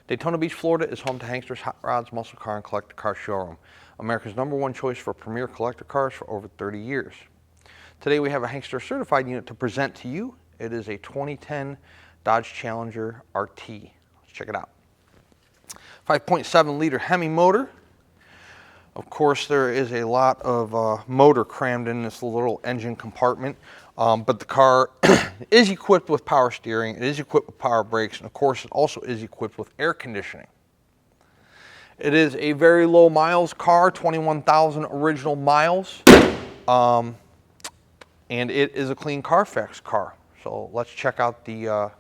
Daytona Beach, Florida is home to Hankster's Hot Rods, Muscle Car, and Collector Car Showroom, America's #1 choice for premier collector cars for over 30 years. Today we have a Hankster certified unit to present to you. It is a 2010 Dodge Challenger RT. Let's check it out. 5.7 liter Hemi motor. Of course, there is a lot of motor crammed in this little engine compartment. But the car is equipped with power steering, it is equipped with power brakes, and of course it also is equipped with air conditioning. It is a very low miles car, 21,000 original miles, and it is a clean Carfax car. So let's check out the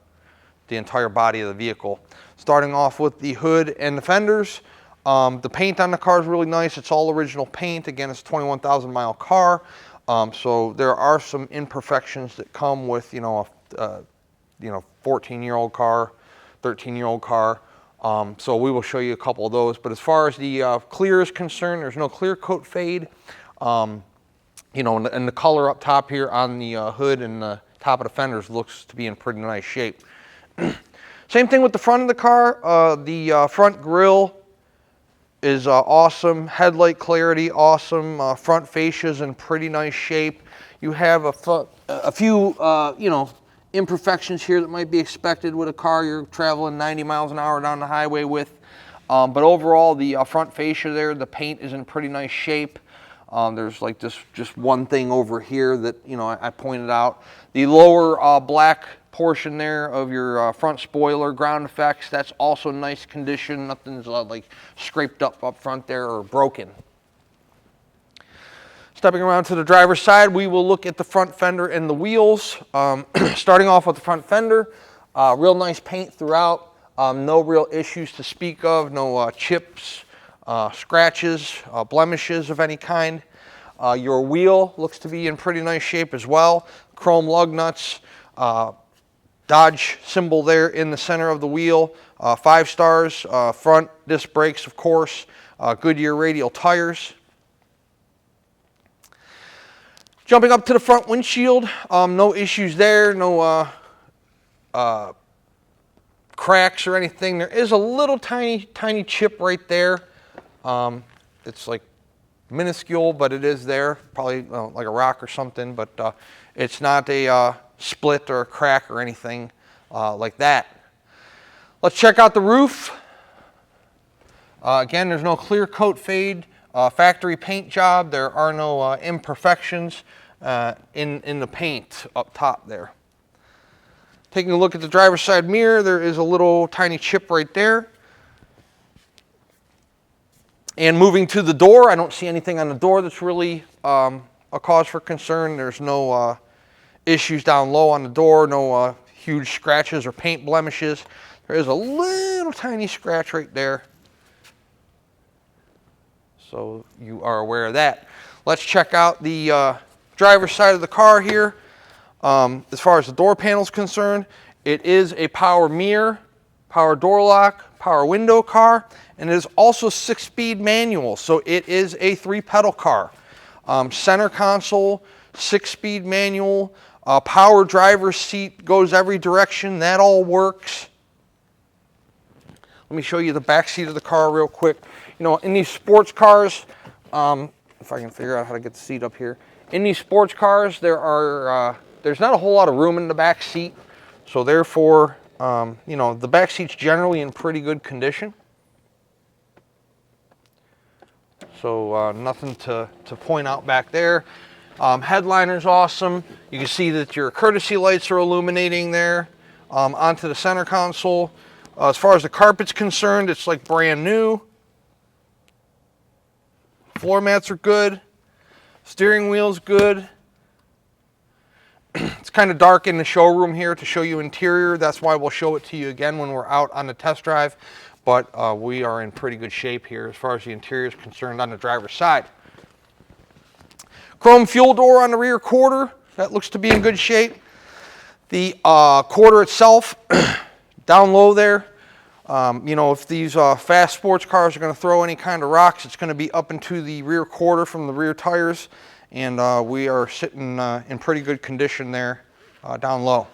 entire body of the vehicle. Starting off with the hood and the fenders. The paint on the car is really nice. It's all original paint. Again, it's a 21,000 mile car. So there are some imperfections that come with, a 14-year-old car, 13-year-old car. So we will show you a couple of those. But as far as the clear is concerned, there's no clear coat fade. And the color up top here on the hood and the top of the fenders looks to be in pretty nice shape. Same thing with the front of the car. The front grille is awesome. Headlight clarity, awesome. Front fascia's in pretty nice shape. You have a few, imperfections here that might be expected with a car you're traveling 90 miles an hour down the highway with. But overall, the front fascia there, the paint is in pretty nice shape. There's like just one thing over here that, I pointed out. The lower black portion there of your front spoiler, ground effects, that's also nice condition. Nothing's like scraped up front there or broken. Stepping around to the driver's side, we will look at the front fender and the wheels. Starting off with the front fender, real nice paint throughout. No real issues to speak of, no chips, scratches, blemishes of any kind. Your wheel looks to be in pretty nice shape as well. Chrome lug nuts, Dodge symbol there in the center of the wheel, 5 stars, front disc brakes, of course, Goodyear radial tires. Jumping up to the front windshield, no issues there, no cracks or anything. There is a little tiny chip right there. It's like minuscule, but it is there, probably like a rock or something, but it's not a split or a crack or anything like that. Let's check out the roof. Again, there's no clear coat fade, factory paint job. There are no imperfections in the paint up top there. Taking a look at the driver's side mirror, there is a little tiny chip right there. And moving to the door, I don't see anything on the door that's really a cause for concern. There's no issues down low on the door, no huge scratches or paint blemishes. There is a little tiny scratch right there, so you are aware of that. Let's check out the driver's side of the car here. As far as the door panel is concerned, it is a power mirror, power door lock, power window car, and it is also 6-speed manual, so it is a 3-pedal car. Center console, 6-speed manual, power driver's seat, goes every direction, that all works. Let me show you the back seat of the car real quick. In these sports cars, if I can figure out how to get the seat up here. In these sports cars, there's not a whole lot of room in the back seat, so therefore, the back seat's generally in pretty good condition. So nothing to point out back there. Headliner's awesome. You can see that your courtesy lights are illuminating there onto the center console. As far as the carpet's concerned, it's like brand new. Floor mats are good. Steering wheel's good. It's kind of dark in the showroom here to show you interior. That's why we'll show it to you again when we're out on the test drive. But we are in pretty good shape here as far as the interior is concerned on the driver's side. Chrome fuel door on the rear quarter. That looks to be in good shape. The quarter itself, down low there, if these fast sports cars are going to throw any kind of rocks, it's going to be up into the rear quarter from the rear tires. And we are sitting in pretty good condition there down low.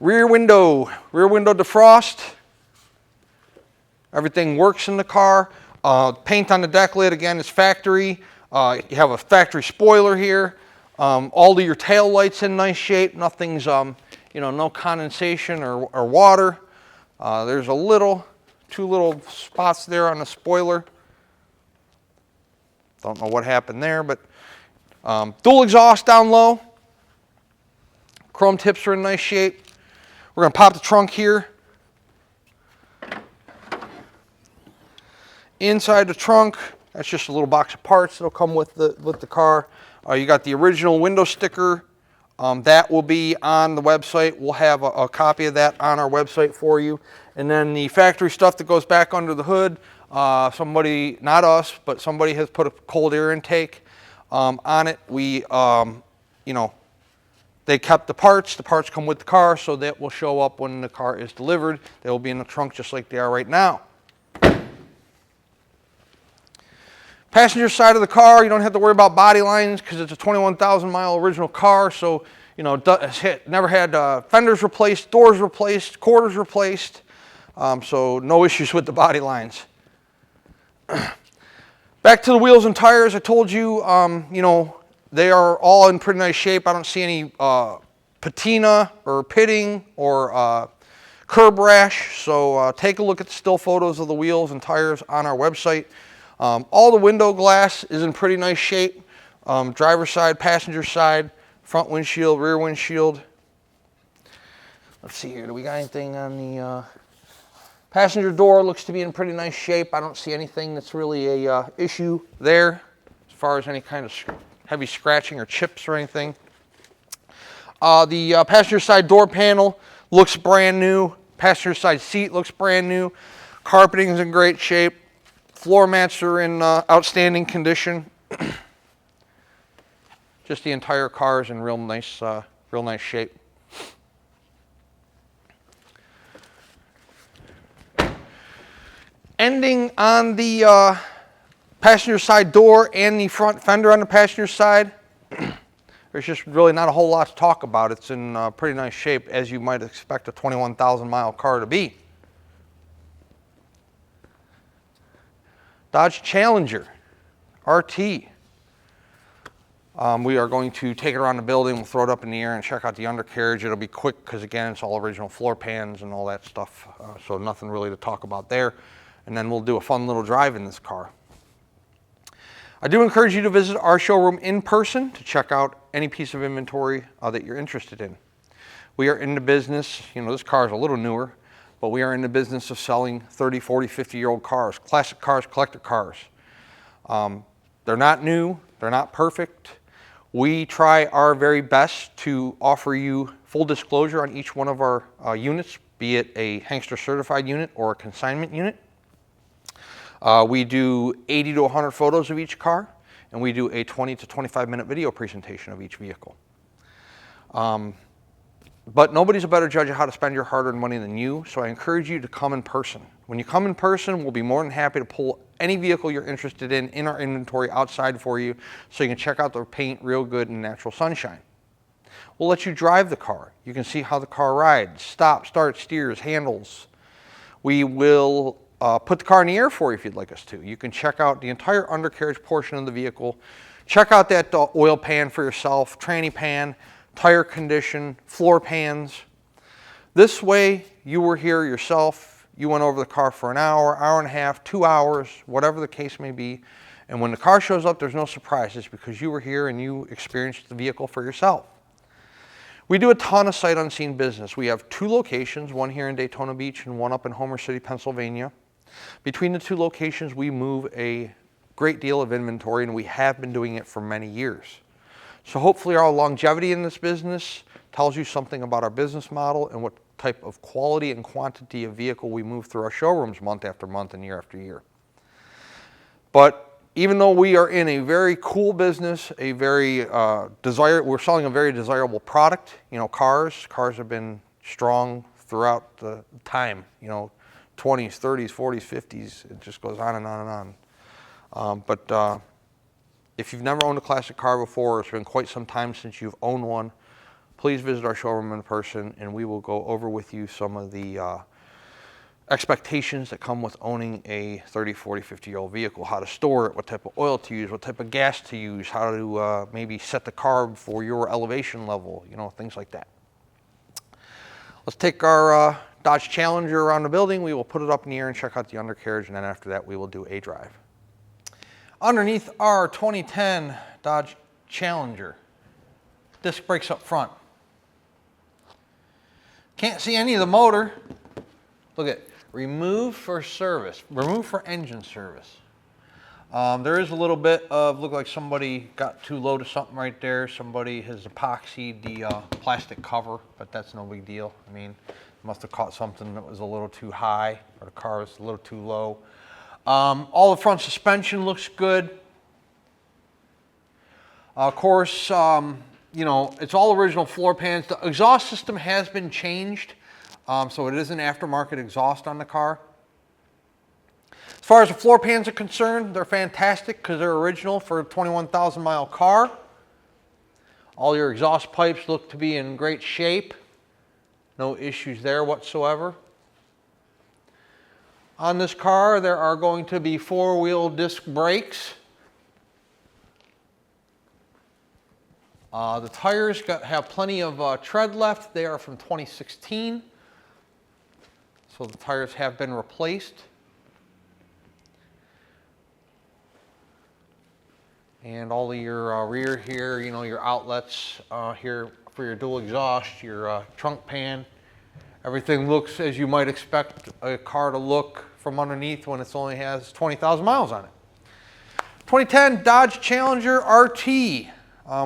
Rear window defrost. Everything works in the car. Paint on the deck lid, again, is factory. You have a factory spoiler here. All of your tail lights in nice shape. Nothing's, no condensation or water. There's two little spots there on the spoiler. Don't know what happened there, but dual exhaust down low. Chrome tips are in nice shape. We're going to pop the trunk here. Inside the trunk, that's just a little box of parts that'll come with the car. You got the original window sticker. That will be on the website. We'll have a copy of that on our website for you. And then the factory stuff that goes back under the hood, somebody, not us, but somebody has put a cold air intake on it. They kept the parts. The parts come with the car, so that will show up when the car is delivered. They will be in the trunk just like they are right now. Passenger side of the car, you don't have to worry about body lines because it's a 21,000 mile original car, so never had fenders replaced, doors replaced, quarters replaced, so no issues with the body lines. Back to the wheels and tires. I told you, they are all in pretty nice shape. I don't see any patina or pitting or curb rash, so take a look at the still photos of the wheels and tires on our website. All the window glass is in pretty nice shape. Driver's side, passenger side, front windshield, rear windshield. Let's see here, do we got anything on the passenger door? Looks to be in pretty nice shape. I don't see anything that's really a issue there as far as any kind of heavy scratching or chips or anything. The passenger side door panel looks brand new. Passenger side seat looks brand new. Carpeting is in great shape. Floor mats are in outstanding condition. Just the entire car is in real nice shape. Ending on the passenger side door and the front fender on the passenger side, there's just really not a whole lot to talk about. It's in pretty nice shape, as you might expect a 21,000 mile car to be. Dodge Challenger RT. We are going to take it around the building. We'll throw it up in the air and check out the undercarriage. It'll be quick because, again, it's all original floor pans and all that stuff, so nothing really to talk about there. And then we'll do a fun little drive in this car. I do encourage you to visit our showroom in person to check out any piece of inventory that you're interested in. We are in the business, this car is a little newer, but we are in the business of selling 30, 40, 50-year-old cars, classic cars, collector cars. They're not new, they're not perfect. We try our very best to offer you full disclosure on each one of our units, be it a Hankster certified unit or a consignment unit. We do 80 to 100 photos of each car, and we do a 20 to 25 minute video presentation of each vehicle. But nobody's a better judge of how to spend your hard-earned money than you, so I encourage you to come in person. When you come in person, we'll be more than happy to pull any vehicle you're interested in our inventory outside for you so you can check out the paint real good in natural sunshine. We'll let you drive the car. You can see how the car rides, stops, starts, steers, handles. We will put the car in the air for you if you'd like us to. You can check out the entire undercarriage portion of the vehicle. Check out that oil pan for yourself, tranny pan, tire condition, floor pans. This way, you were here yourself, you went over the car for an hour, hour and a half, 2 hours, whatever the case may be, and when the car shows up, there's no surprises because you were here and you experienced the vehicle for yourself. We do a ton of sight unseen business. We have 2 locations, one here in Daytona Beach and one up in Homer City, Pennsylvania. Between the 2 locations, we move a great deal of inventory, and we have been doing it for many years. So hopefully our longevity in this business tells you something about our business model and what type of quality and quantity of vehicle we move through our showrooms month after month and year after year. But even though we are in a very cool business, a very we're selling a very desirable product, cars have been strong throughout the time, 20s, 30s, 40s, 50s, it just goes on and on and on. If you've never owned a classic car before, it's been quite some time since you've owned one, please visit our showroom in person, and we will go over with you some of the expectations that come with owning a 30, 40, 50-year-old vehicle, how to store it, what type of oil to use, what type of gas to use, how to maybe set the carb for your elevation level, you know, things like that. Let's take our Dodge Challenger around the building. We will put it up in the air and check out the undercarriage, and then after that we will do a drive. Underneath our 2010 Dodge Challenger, disc brakes up front. Can't see any of the motor. Look at remove for service, remove for engine service. There is a little bit of, look like somebody got too low to something right there. Somebody has epoxied the plastic cover, but that's no big deal. I mean, must have caught something that was a little too high, or the car was a little too low. All the front suspension looks good. Of course, you know, it's all original floor pans. The exhaust system has been changed, so it is an aftermarket exhaust on the car. As far as the floor pans are concerned, they're fantastic because they're original for a 21,000 mile car. All your exhaust pipes look to be in great shape. No issues there whatsoever. On this car, there are going to be 4-wheel disc brakes. The tires have plenty of tread left. They are from 2016. So the tires have been replaced. And all of your rear here, you know, your outlets here for your dual exhaust, your trunk pan, everything looks as you might expect a car to look from underneath when it only has 20,000 miles on it. 2010 Dodge Challenger RT.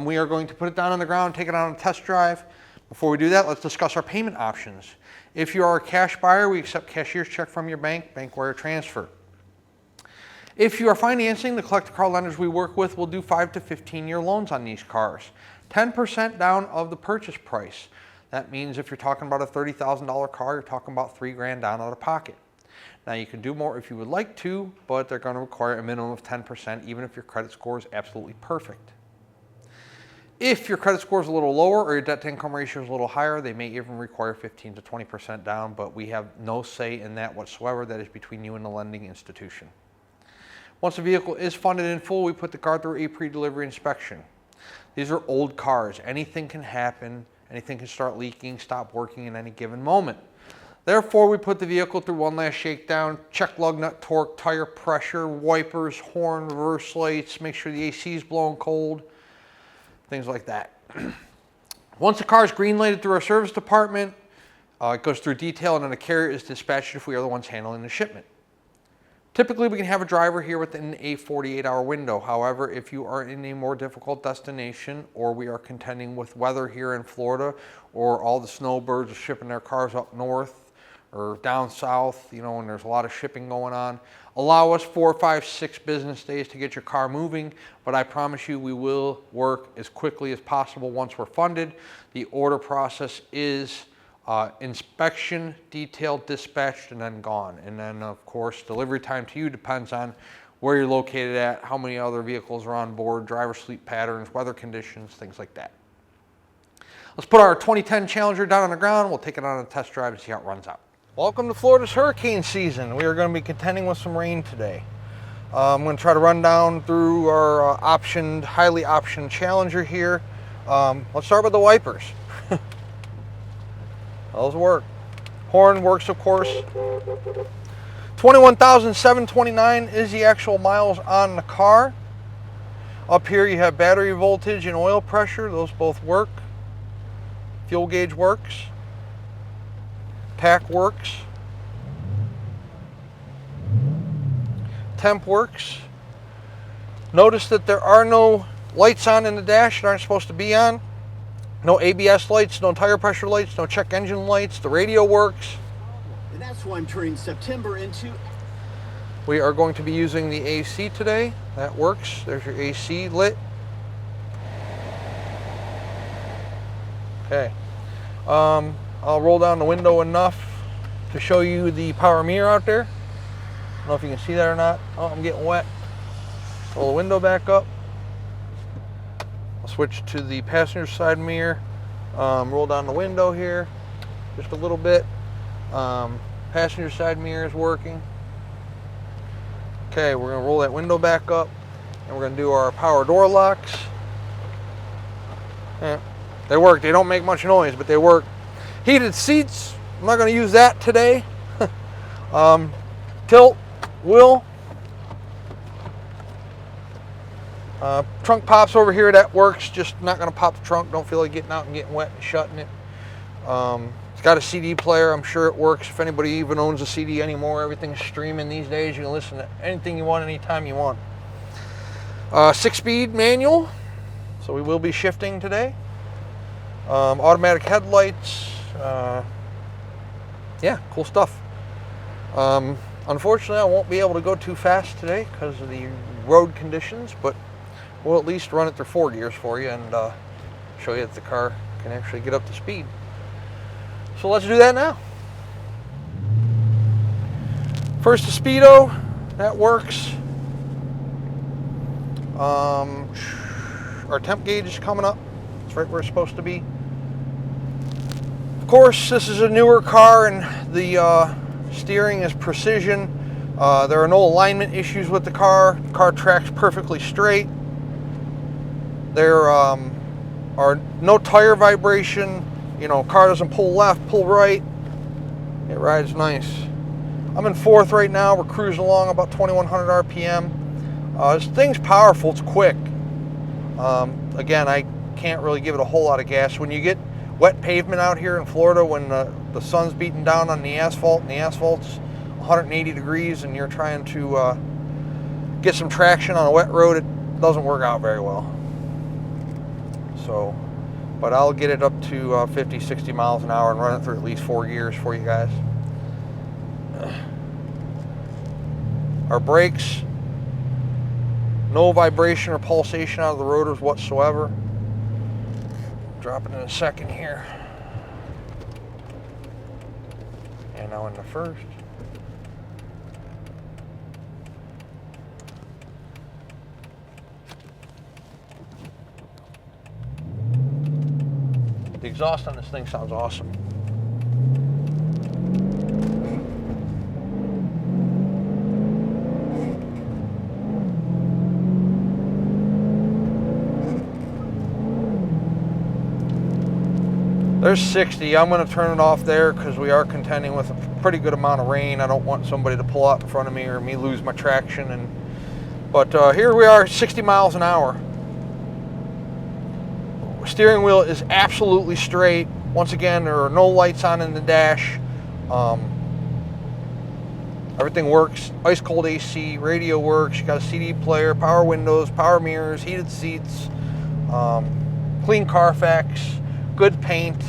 We are going to put it down on the ground, take it on a test drive. Before we do that, let's discuss our payment options. If you are a cash buyer, we accept cashier's check from your bank, bank wire transfer. If you are financing, the collector car lenders we work with will do 5 to 15-year loans on these cars. 10% down of the purchase price. That means if you're talking about a $30,000 car, you're talking about $3,000 down out of pocket. Now you can do more if you would like to, but they're going to require a minimum of 10%, even if your credit score is absolutely perfect. If your credit score is a little lower or your debt to income ratio is a little higher, they may even require 15 to 20% down, but we have no say in that whatsoever. That is between you and the lending institution. Once the vehicle is funded in full, we put the car through a pre-delivery inspection. These are old cars. Anything can happen. Anything can start leaking, stop working at any given moment. Therefore, we put the vehicle through one last shakedown, check lug nut torque, tire pressure, wipers, horn, reverse lights, make sure the AC is blowing cold, things like that. Once the car is green lighted through our service department, it goes through detail and then a carrier is dispatched if we are the ones handling the shipment. Typically, we can have a driver here within a 48-hour window. However, if you are in a more difficult destination or we are contending with weather here in Florida or all the snowbirds are shipping their cars up north or down south, you know, and there's a lot of shipping going on, allow us 4, 5, 6 business days to get your car moving, but I promise you we will work as quickly as possible once we're funded. The order process is inspection, detail, dispatched, and then gone. And then, of course, delivery time to you depends on where you're located at, how many other vehicles are on board, driver sleep patterns, weather conditions, things like that. Let's put our 2010 Challenger down on the ground. We'll take it on a test drive and see how it runs out. Welcome to Florida's hurricane season. We are going to be contending with some rain today. I'm going to try to run down through our highly optioned Challenger here. Let's start with the wipers. Those work. Horn works, of course. 21,729 is the actual miles on the car. Up here you have battery voltage and oil pressure. Those both work. Fuel gauge works. Pack works. Temp works. Notice that there are no lights on in the dash that aren't supposed to be on. No ABS lights, no tire pressure lights, no check engine lights. The radio works. And that's why I'm turning September into... We are going to be using the AC today. That works. There's your AC lit. Okay. I'll roll down the window enough to show you the power mirror out there. I don't know if you can see that or not. Oh, I'm getting wet. Roll the window back up. I'll switch to the passenger side mirror. Roll down the window here just a little bit. Passenger side mirror is working. Okay, we're gonna roll that window back up and we're gonna do our power door locks. Yeah, they work. They don't make much noise, but they work. Heated seats, I'm not gonna use that today. Tilt, wheel. Trunk pops over here, that works. Just not gonna pop the trunk. Don't feel like getting out and getting wet and shutting it. It's got a CD player. I'm sure it works. If anybody even owns a CD anymore, everything's streaming these days. You can listen to anything you want, anytime you want. 6-speed manual, so we will be shifting today. Automatic headlights. Yeah, cool stuff. Unfortunately, I won't be able to go too fast today because of the road conditions, but we'll at least run it through 4 gears for you and show you that the car can actually get up to speed. So let's do that now. First, the speedo, that works. Our temp gauge is coming up. It's right where it's supposed to be. Of course, this is a newer car and the steering is precision. There are no alignment issues with the car. The car tracks perfectly straight. There are no tire vibration. You know, car doesn't pull left, pull right. It rides nice. I'm in 4th right now. We're cruising along about 2100 RPM. This thing's powerful. It's quick. Again, I can't really give it a whole lot of gas. When you get wet pavement out here in Florida, when the sun's beating down on the asphalt and the asphalt's 180 degrees and you're trying to get some traction on a wet road, it doesn't work out very well. So, but I'll get it up to 50, 60 miles an hour and run it through at least 4 gears for you guys. Our brakes, no vibration or pulsation out of the rotors whatsoever. Drop it in a second here. And now in the first. The exhaust on this thing sounds awesome. There's 60. I'm going to turn it off there because we are contending with a pretty good amount of rain. I don't want somebody to pull out in front of me or me lose my traction. But here we are, 60 miles an hour. Steering wheel is absolutely straight. Once again, there are no lights on in the dash. Everything works. Ice cold AC, radio works. You got a CD player, power windows, power mirrors, heated seats, clean Carfax, good paint,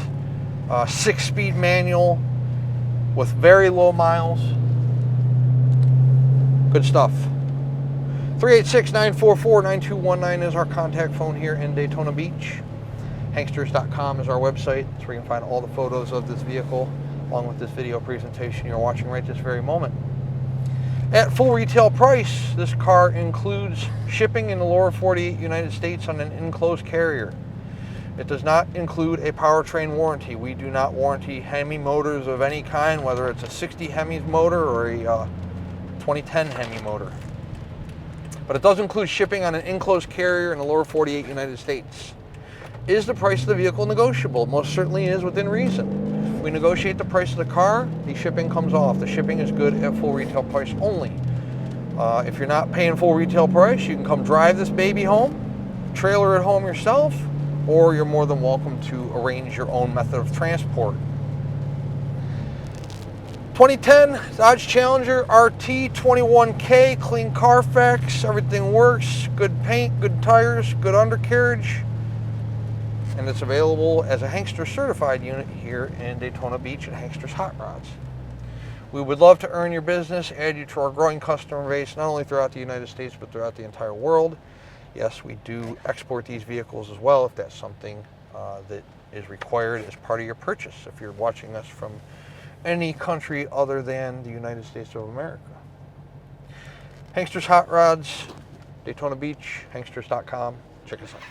6-speed manual with very low miles. Good stuff. 386-944-9219 is our contact phone here in Daytona Beach. Hanksters.com is our website. That's where you can find all the photos of this vehicle along with this video presentation you're watching right this very moment. At full retail price, this car includes shipping in the lower 48 United States on an enclosed carrier. It does not include a powertrain warranty. We do not warranty Hemi motors of any kind, whether it's a 60 Hemi's motor or a 2010 Hemi motor. But it does include shipping on an enclosed carrier in the lower 48 United States. Is the price of the vehicle negotiable? Most certainly is within reason. If we negotiate the price of the car, the shipping comes off. The shipping is good at full retail price only. If you're not paying full retail price, you can come drive this baby home, trailer it home yourself, or you're more than welcome to arrange your own method of transport. 2010 Dodge Challenger RT 21K, clean Carfax, everything works, good paint, good tires, good undercarriage, and it's available as a Hankster certified unit here in Daytona Beach at Hankster's Hot Rods. We would love to earn your business, add you to our growing customer base, not only throughout the United States, but throughout the entire world. Yes, we do export these vehicles as well if that's something that is required as part of your purchase, if you're watching us from any country other than the United States of America. Hankster's Hot Rods, Daytona Beach, Hanksters.com. Check us out.